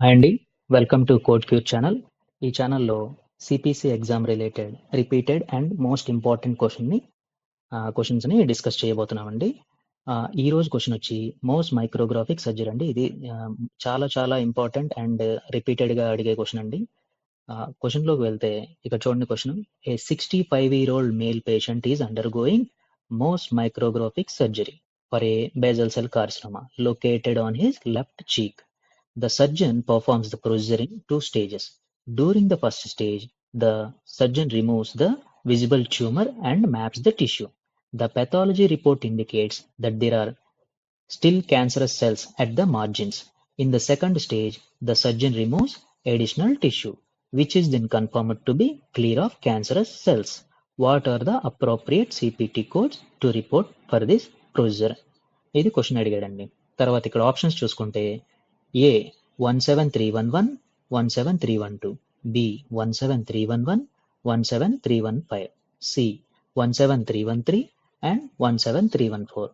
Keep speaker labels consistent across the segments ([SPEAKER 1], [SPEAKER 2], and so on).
[SPEAKER 1] Hi అండి. Welcome to Code Cure channel. ఈ ఛానల్‌లో CPC exam related repeated and most important క్వెషన్స్‌ని discuss చేయబోతున్నామండి. ఈరోజు క్వెషన్ వచ్చి మోస్ట్ మైక్రోగ్రాఫిక్ సర్జరీ అండి. ఇది చాలా చాలా ఇంపార్టెంట్ అండ్ రిపీటెడ్‌గా అడిగే క్వెషన్ అండి. క్వెషన్‌లోకి వెళ్తే ఇక్కడ చూడండి question. A 65-year-old male patient is undergoing most micrographic surgery for a basal cell carcinoma located on his left cheek. The surgeon performs the procedure in 2 stages. During the first stage, the surgeon removes the visible tumor and maps the tissue. The pathology report indicates that there are still cancerous cells at the margins. In the second stage, the surgeon removes additional tissue, which is then confirmed to be clear of cancerous cells. What are the appropriate CPT codes to report for this procedure? ఇది question అడిగాడండి. తర్వాత ఇక్కడ options చూసుకుంటే A 17311, 17312, B 17311, 17315, C 17313 and 17314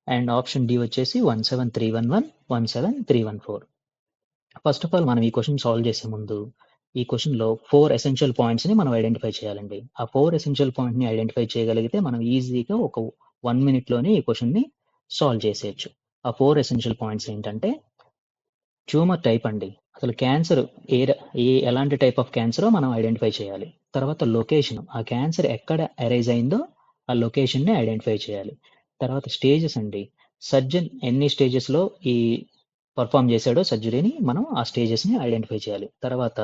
[SPEAKER 1] and option D వచ్చేసి 17311, 17314. First of all మనం ఈ question solve చేసే ముందు ఈ క్వశ్చన్లో 4 ఎసెన్షియల్ పాయింట్స్ని మనం ఐడెంటిఫై చేయాలండి. ఆ 4 ఎసెన్షియల్ పాయింట్ని ఐడెంటిఫై చేయగలిగితే మనం ఈజీగా ఒక 1 మినిట్లోనే ఈ క్వశ్చన్ని సాల్వ్ చేసేయచ్చు. ఆ 4 ఎసెన్షియల్ పాయింట్స్ ఏంటంటే ట్యూమర్ టైప్ అండి. అసలు క్యాన్సర్ ఎలాంటి టైప్ ఆఫ్ క్యాన్సరో మనం ఐడెంటిఫై చేయాలి. తర్వాత లొకేషన్, ఆ క్యాన్సర్ ఎక్కడ అరైజ్ అయిందో ఆ లొకేషన్ని ఐడెంటిఫై చేయాలి. తర్వాత స్టేజెస్ అండి. సర్జన్ ఎన్ని స్టేజెస్లో ఈ పర్ఫామ్ చేశాడో సర్జరీని మనం ఆ స్టేజెస్ని ఐడెంటిఫై చేయాలి. తర్వాత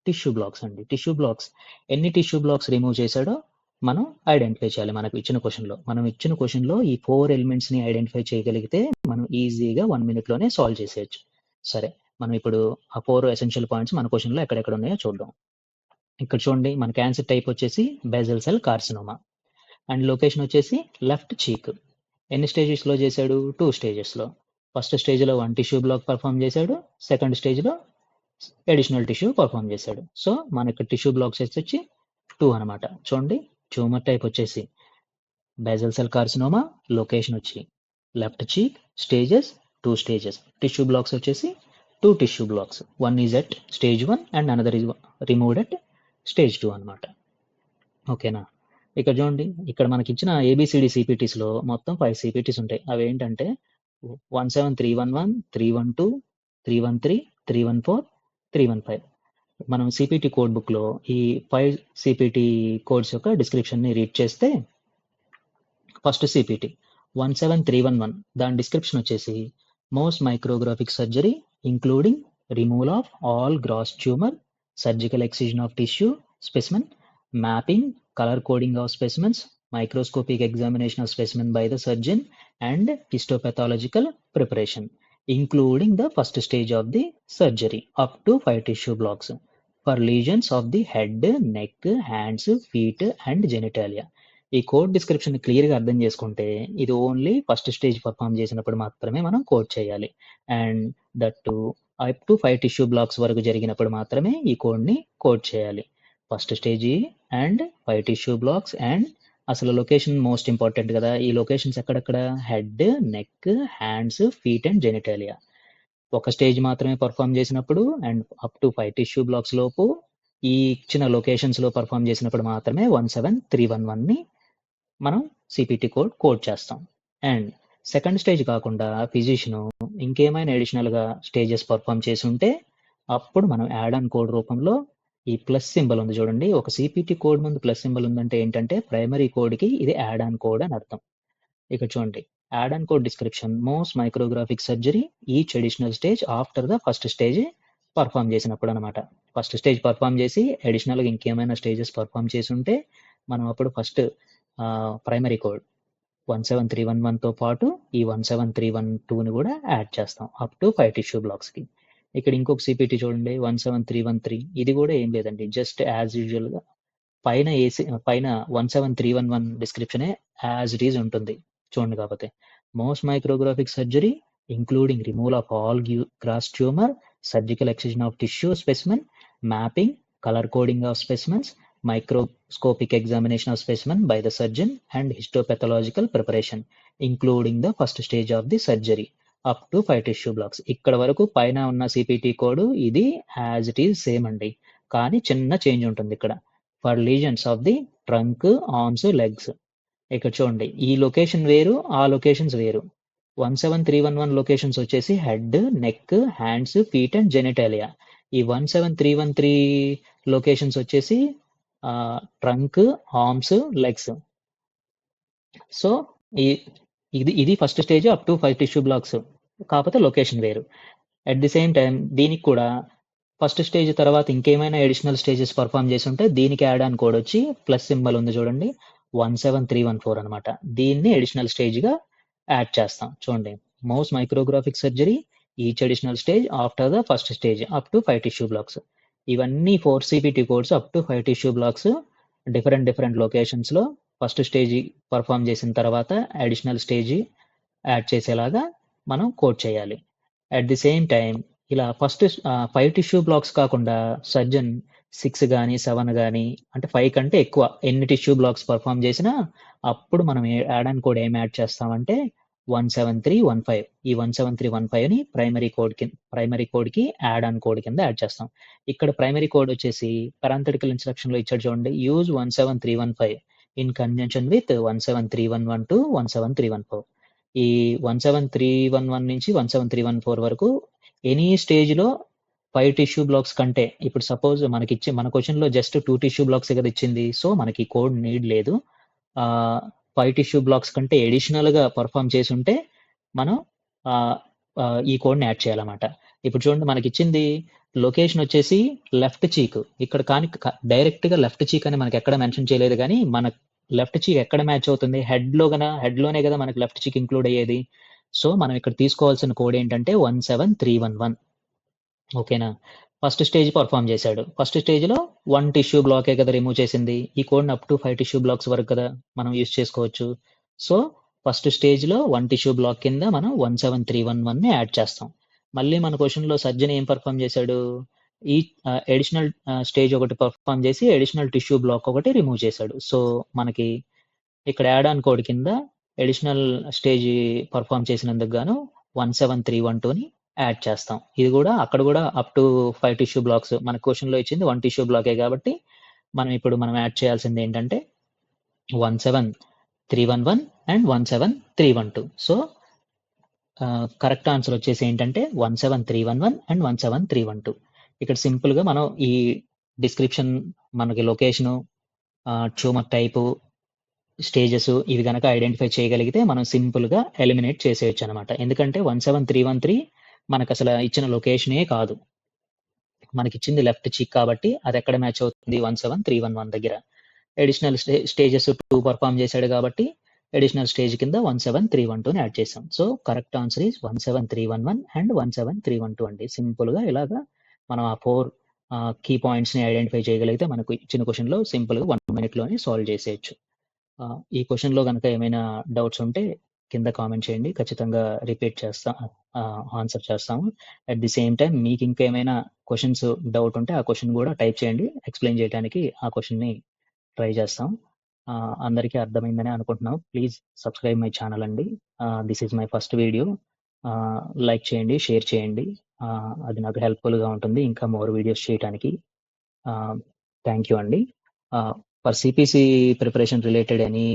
[SPEAKER 1] టిష్యూ బ్లాక్స్ అండి. టిష్యూ బ్లాక్స్ ఎన్ని టిష్యూ బ్లాక్స్ రిమూవ్ చేశాడో మనం ఐడెంటిఫై చేయాలి. మనకు ఇచ్చిన క్వశ్చన్లో మనం ఇచ్చిన క్వశ్చన్లో ఈ 4 ఎలిమెంట్స్ని ఐడెంటిఫై చేయగలిగితే మనం ఈజీగా 1 మినిట్లోనే సాల్వ్ చేసేయచ్చు. సరే, మనం ఇప్పుడు ఆ 4 ఎసెన్షియల్ పాయింట్స్ మన క్వశ్చన్లో ఎక్కడెక్కడ ఉన్నాయో చూద్దాం. ఇక్కడ చూడండి, మన క్యాన్సర్ టైప్ వచ్చేసి basal cell carcinoma and location వచ్చేసి లెఫ్ట్ చీక్. ఎన్ని స్టేజెస్లో చేశాడు? 2 స్టేజెస్లో. ఫస్ట్ స్టేజ్లో 1 టిష్యూ బ్లాక్ పర్ఫామ్ చేశాడు, సెకండ్ స్టేజ్లో అడిషనల్ టిష్యూ పర్ఫామ్ చేశాడు. సో మనకి టిష్యూ బ్లాక్స్ వచ్చి 2 అనమాట. చూడండి, ట్యూమర్ టైప్ వచ్చేసి బేసల్ సెల్ కార్సినోమా, లొకేషన్ వచ్చి left చీక్, stages 2 stages, tissue blocks వచ్చేసి 2 tissue blocks. 1 is at stage 1 and another is removed at stage 2 అనమాట. ఓకేనా? ఇక్కడ చూడండి, ఇక్కడ మనకి ఇచ్చిన ఏబిసిడి సిపిటీస్లో మొత్తం 5 సిపిటీస్ ఉంటాయి. అవి ఏంటంటే 17311, 312, 313, 314, 315. మనం సిపిటి కోడ్ బుక్లో ఈ 5 సిపిటి కోడ్స్ యొక్క డిస్క్రిప్షన్ని రీడ్ చేస్తే ఫస్ట్ సిపిటి 17311 దాని డిస్క్రిప్షన్ వచ్చేసి Mohs micrographic surgery including removal of all gross tumour, surgical excision of tissue specimen, mapping, colour coding of specimens, microscopic examination of specimen by the surgeon and histopathological preparation, including the first stage of the surgery up to 5 tissue blocks for lesions of the head, neck, hands, feet and genitalia. ఈ code description క్లియర్గా అర్థం చేసుకుంటే ఇది only first stage perform చేసినప్పుడు మాత్రమే మనం code చేయాలి. And that to up to 5 tissue blocks వరకు జరిగినప్పుడు మాత్రమే ఈ కోడ్ని కోడ్ చేయాలి. First stage and 5 tissue blocks and అసలు లొకేషన్ మోస్ట్ ఇంపార్టెంట్ కదా. ఈ లొకేషన్స్ ఎక్కడెక్కడ? Head, neck, hands, feet and genitalia. ఒక స్టేజ్ మాత్రమే పర్ఫామ్ చేసినప్పుడు and up to 5 tissue blocks లోపు ఈ ఇచ్చిన లొకేషన్స్లో పర్ఫామ్ చేసినప్పుడు మాత్రమే 17311ని మనం సిపిటి కోడ్ చేస్తాం. అండ్ సెకండ్ స్టేజ్ కాకుండా ఫిజిషియన్ ఇంకేమైనా అడిషనల్గా స్టేజెస్ పర్ఫామ్ చేసి ఉంటే అప్పుడు మనం యాడ్ ఆన్ కోడ్ రూపంలో ఈ ప్లస్ సింబల్ ఉంది చూడండి, ఒక సిపిటి కోడ్ ముందు ప్లస్ సింబల్ ఉందంటే ఏంటంటే ప్రైమరీ కోడ్కి ఇది యాడ్ ఆన్ కోడ్ అని అర్థం. ఇక్కడ చూడండి, add on code description most micrographic surgery each additional stage after the first stage perform చేసినప్పుడు అనమాట. ఫస్ట్ స్టేజ్ పర్ఫామ్ చేసి అడిషనల్గా ఇంకేమైనా స్టేజెస్ పర్ఫామ్ చేసి ఉంటే మనం అప్పుడు ఫస్ట్ ప్రైమరీ కోడ్ 17311తో పాటు ఈ 17312ని కూడా యాడ్ చేస్తాం అప్ టు 5 టిష్యూ బ్లాక్స్కి. ఇక్కడ ఇంకొక సిపిటి చూడండి, 17313. ఇది కూడా ఏం లేదండి, జస్ట్ యాజ్ యూజువల్గా పైన 17311 డిస్క్రిప్షనే యాజ్ ఇట్ ఈజ్ ఉంటుంది. చూడండి, కాకపోతే Mohs micrographic surgery including removal of all gross tumour, surgical excision of tissue specimen, mapping, colour coding of specimens, microscopic examination of specimen by the surgeon and histopathological preparation, including the first stage of the surgery up to 5 tissue blocks. ఇక్కడ వరకు పైన ఉన్న CPT code ఇది as it is same అండి. కానీ చిన్న change ఉంటుంది ఇక్కడ. For lesions of the trunk, arms, legs. ఇక్కడ చూడండి ఈ లొకేషన్ వేరు, ఆ లొకేషన్స్ వేరు. 17311 లొకేషన్స్ వచ్చేసి head, neck, hands, feet and genitalia. ఈ 17313 లొకేషన్స్ వచ్చేసి ట్రంక్, ఆర్మ్స్, లెగ్స్. సో ఇది first stage up to 5 tissue blocks, కాకపోతే లొకేషన్ వేరు. అట్ ది సేమ్ టైం దీనికి కూడా ఫస్ట్ స్టేజ్ తర్వాత ఇంకేమైనా అడిషనల్ స్టేజెస్ పర్ఫామ్ చేసి ఉంటే దీనికి యాడ్ ఆన్ కోడ్ వచ్చి ప్లస్ సింబల్ ఉంది చూడండి, 17314 అనమాట. దీన్ని అడిషనల్ స్టేజ్ గా యాడ్ చేస్తాం. చూడండి, mouse micrographic surgery, each additional stage after the first stage up to 5 tissue blocks. ఇవన్నీ 4 CPT codes up to 5 tissue blocks different locations లో ఫస్ట్ స్టేజ్ పర్ఫామ్ చేసిన తర్వాత అడిషనల్ స్టేజ్ యాడ్ చేసేలాగా మనం code చేయాలి. అట్ ది సేమ్ టైం ఇలా first 5 tissue blocks కాకుండా surgeon 6 కానీ 7 కానీ అంటే 5 కంటే ఎక్కువ ఎన్ని టిష్యూ బ్లాక్స్ పర్ఫామ్ చేసినా అప్పుడు మనం యాడ్ ఆన్ కోడ్ ఏం యాడ్ చేస్తామంటే 17315. ఈ 17315 ని ప్రైమరీ కోడ్ కి యాడ్ ఆన్ కోడ్ కింద యాడ్ చేస్తాం. ఇక్కడ ప్రైమరీ కోడ్ వచ్చేసి పారాంథటికల్ ఇన్స్ట్రక్షన్ లో ఇచ్చాడు చూడండి, use 17315 in conjunction with 17311 to 17314. ఈ 17311 నుంచి 17314 వరకు ఎనీ స్టేజ్ లో 5 టిష్యూ బ్లాక్స్ కంటే, ఇప్పుడు సపోజ్ మన క్వశ్చన్ లో జస్ట్ 2 టిష్యూ బ్లాక్స్ కదా ఇచ్చింది, సో మనకి కోడ్ నీడ్ లేదు. 5 టిష్యూ బ్లాక్స్ కంటే ఎడిషనల్ గా పర్ఫామ్ చేసి ఉంటే మనం ఈ కోడ్ ని యాడ్ చేయాలన్నమాట. ఇప్పుడు చూడండి, మనకి ఇచ్చింది లొకేషన్ వచ్చేసి లెఫ్ట్ చీక్. ఇక్కడ కానీ డైరెక్ట్ గా లెఫ్ట్ చీక్ అని మనకి ఎక్కడ మెన్షన్ చేయలేదు, కానీ మన లెఫ్ట్ చీక్ ఎక్కడ మ్యాచ్ అవుతుంది, హెడ్ లోనే కదా మనకి లెఫ్ట్ చీక్ ఇంక్లూడ్ అయ్యేది. సో మనం ఇక్కడ తీసుకోవాల్సిన కోడ్ ఏంటంటే 17311. ఓకేనా? ఫస్ట్ స్టేజ్ పర్ఫామ్ చేశాడు. ఫస్ట్ స్టేజ్ లో 1 టిష్యూ బ్లాకే కదా రిమూవ్ చేసింది. ఈ code up to 5 tissue blocks వరకు కదా మనం యూజ్ చేసుకోవచ్చు. సో ఫస్ట్ స్టేజ్ లో 1 టిష్యూ బ్లాక్ కింద మనం 17311 ని యాడ్ చేస్తాం. మళ్ళీ మన క్వశ్చన్ లో సర్జన్ ఏం పర్ఫామ్ చేశాడు, ఈ అడిషనల్ స్టేజ్ ఒకటి పర్ఫామ్ చేసి అడిషనల్ టిష్యూ బ్లాక్ ఒకటి రిమూవ్ చేశాడు. సో మనకి ఇక్కడ యాడ్ ఆన్ కోడ్ కింద అడిషనల్ స్టేజ్ పర్ఫామ్ చేసినందుకు గాను 17312 ని యాడ్ చేస్తాం. ఇది కూడా అక్కడ కూడా అప్ టు 5 టిష్యూ బ్లాక్స్, మన క్వశ్చన్ లో ఇచ్చింది 1 టిష్యూ బ్లాకే కాబట్టి మనం యాడ్ చేయాల్సింది ఏంటంటే 17311 అండ్ 17312. సో కరెక్ట్ ఆన్సర్ వచ్చేసి ఏంటంటే 17311 అండ్ 17312. ఇక్కడ సింపుల్ గా మనం ఈ డిస్క్రిప్షన్, మనకి లొకేషను, ట్యూమర్ టైపు, స్టేజెస్ ఇవి కనుక ఐడెంటిఫై చేయగలిగితే మనం సింపుల్ గా ఎలిమినేట్ చేసేయచ్చు అనమాట. ఎందుకంటే 17313 మనకు అసలు ఇచ్చిన లొకేషనే కాదు, మనకి ఇచ్చింది లెఫ్ట్ చీక్ కాబట్టి అది ఎక్కడ మ్యాచ్ అవుతుంది, 17311 దగ్గర. అడిషనల్ స్టేజెస్ 2 పర్ఫామ్ చేశాడు కాబట్టి అడిషనల్ స్టేజ్ కింద 17312 ని యాడ్ చేసాం. So correct answer is 17311 and 17312 అండి. సింపుల్ గా ఇలాగా మనం ఆ 4 కీ పాయింట్స్ ని ఐడెంటిఫై చేయగలిగితే మనకు ఇచ్చిన క్వశ్చన్ లో సింపుల్ గా 1 minute లోనే సాల్వ్ చేసేయచ్చు. ఈ క్వశ్చన్ లో కనుక ఏమైనా డౌట్స్ ఉంటే కింద కామెంట్ చేయండి, ఖచ్చితంగా రిపీట్ చేస్తాం, ఆన్సర్ చేస్తాము. అట్ ది సేమ్ టైం మీకు ఇంకేమైనా క్వశ్చన్స్ డౌట్ ఉంటే ఆ క్వశ్చన్ కూడా టైప్ చేయండి, ఎక్స్ప్లెయిన్ చేయడానికి ఆ క్వశ్చన్ ని ట్రై చేస్తాం. అందరికీ అర్థమైందని అనుకుంటున్నాం. ప్లీజ్ సబ్స్క్రైబ్ మై ఛానల్ అండి. This is my first video. Like చేయండి, షేర్ చేయండి, అది నాకు హెల్ప్ఫుల్ గా ఉంటుంది ఇంకా మోర్ వీడియోస్ చేయడానికి. థ్యాంక్ యూ అండి. For CPC preparation related any